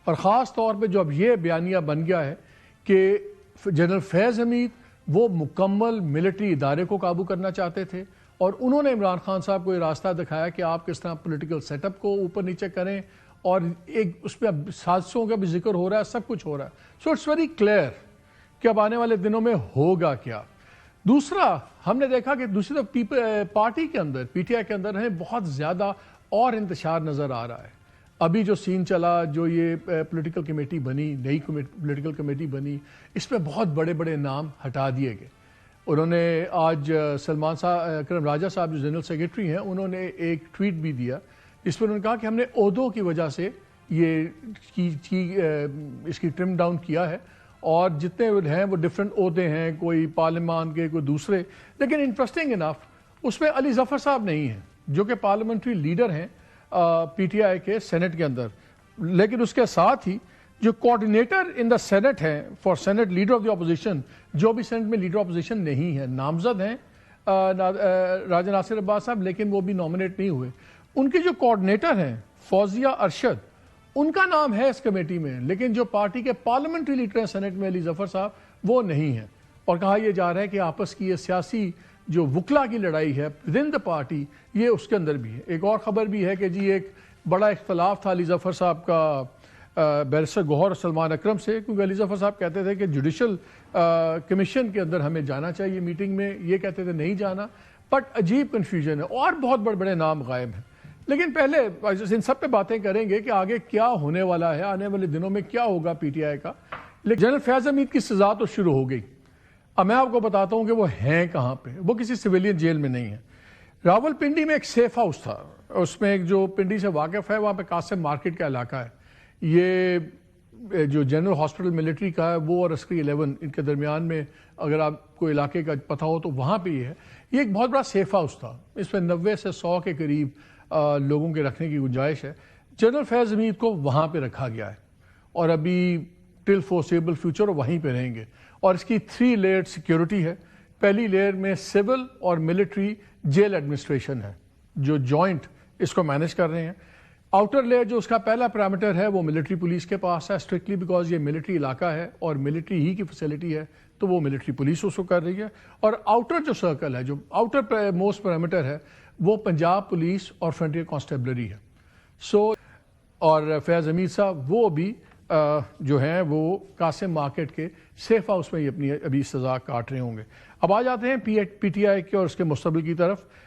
اور خاص طور پہ جو اب یہ بیانیہ بن گیا ہے کہ جنرل فیض حمید وہ مکمل ملٹری ادارے کو قابو کرنا چاہتے تھے، اور انہوں نے عمران خان صاحب کو یہ راستہ دکھایا کہ آپ کس طرح پولیٹیکل سیٹ اپ کو اوپر نیچے کریں، اور ایک اس پہ سازشوں کا بھی ذکر ہو رہا ہے، سب کچھ ہو رہا ہے. سو اٹس ویری کلیئر کہ اب آنے والے دنوں میں ہوگا کیا. دوسرا ہم نے دیکھا کہ دوسری طرف پارٹی کے اندر پی ٹی آئی کے اندر ہمیں بہت زیادہ اور انتشار نظر آ رہا ہے. ابھی جو سین چلا، جو یہ پولیٹیکل کمیٹی بنی، نئی پولیٹیکل کمیٹی بنی، اس میں بہت بڑے بڑے نام ہٹا دیے گئے. انہوں نے آج سلمان صاحب اکرم راجہ صاحب جو جنرل سیکرٹری ہیں، انہوں نے ایک ٹویٹ بھی دیا جس پر انہوں نے کہا کہ ہم نے عہدوں کی وجہ سے یہ اس کی ٹرم ڈاؤن کیا ہے، اور جتنے ہیں وہ ڈیفرنٹ عہدے ہیں، کوئی پارلیمان کے، کوئی دوسرے. لیکن انٹرسٹنگ انف اس میں علی ظفر صاحب نہیں ہیں جو کہ پارلیمنٹری لیڈر ہیں پی ٹی آئی کے سینٹ کے اندر. لیکن اس کے ساتھ ہی جو کوارڈینیٹر ان دا سینٹ ہیں for senate leader of the opposition, جو بھی سینٹ میں لیڈر اپوزیشن نہیں ہے، نامزد ہیں راجہ ناصر عباس صاحب، لیکن وہ بھی نامنیٹ نہیں ہوئے. ان کے جو کوارڈینیٹر ہیں فوزیہ ارشد، ان کا نام ہے اس کمیٹی میں، لیکن جو پارٹی کے پارلیمنٹری لیڈر ہیں سینٹ میں علی ظفر صاحب، وہ نہیں ہیں. اور کہا یہ جا رہا ہے کہ آپس کی یہ سیاسی جو وکلا کی لڑائی ہے ود ان دا پارٹی، یہ اس کے اندر بھی ہے. ایک اور خبر بھی ہے کہ جی ایک بڑا اختلاف تھا علی ظفر صاحب کا بیرسٹر گوہر سلمان اکرم سے، کیونکہ علی ظفر صاحب کہتے تھے کہ جوڈیشل کمیشن کے اندر ہمیں جانا چاہیے میٹنگ میں، یہ کہتے تھے نہیں جانا. بٹ عجیب کنفیوژن ہے، اور بہت بڑے بڑے نام غائب ہیں. لیکن پہلے ان سب پہ باتیں کریں گے کہ آگے کیا ہونے والا ہے، آنے والے دنوں میں کیا ہوگا پی ٹی آئی کا. لیکن جنرل فیض حمید کی سزا تو شروع ہو گئی. اب میں آپ کو بتاتا ہوں کہ وہ ہیں کہاں پہ. وہ کسی سویلین جیل میں نہیں ہے. راول پنڈی میں ایک سیف ہاؤس تھا، اس میں ایک جو پنڈی سے واقف ہے، وہاں پہ قاسم مارکیٹ کا علاقہ ہے. یہ جو جنرل ہاسپٹل ملٹری کا ہے وہ اور عسکری 11 ان کے درمیان میں، اگر آپ کو علاقے کا پتہ ہو تو وہاں پہ یہ ہے. یہ ایک بہت بڑا سیف ہاؤس تھا، اس میں 90 سے 100 کے قریب لوگوں کے رکھنے کی گنجائش ہے. جنرل فیض حمید کو وہاں پہ رکھا گیا ہے، اور ابھی ٹل فورسیبل فیوچر وہیں پہ رہیں گے. اور اس کی 3 لیئرڈ سیکیورٹی ہے. پہلی لیئر میں سول اور ملٹری جیل ایڈمنسٹریشن ہے جو جوائنٹ اس کو مینیج کر رہے ہیں. آؤٹر لیئر جو اس کا پہلا پیرامیٹر ہے وہ ملٹری پولیس کے پاس ہے، اسٹرکٹلی بیکاز یہ ملٹری علاقہ ہے اور ملٹری ہی کی فیسلٹی ہے، تو وہ ملٹری پولیس اس کو کر رہی ہے. اور آؤٹر جو سرکل ہے، جو آؤٹر موسٹ پیرامیٹر ہے، وہ پنجاب پولیس اور فرنٹیئر کانسٹیبلری ہے. سو اور فیض حمید صاحب وہ بھی جو ہیں وہ قاسم مارکیٹ کے سیف ہاؤس میں ہی اپنی ابھی سزا کاٹ رہے ہوں گے. اب آ جاتے ہیں پی ٹی آئی کے اور اس کے مستقبل کی طرف.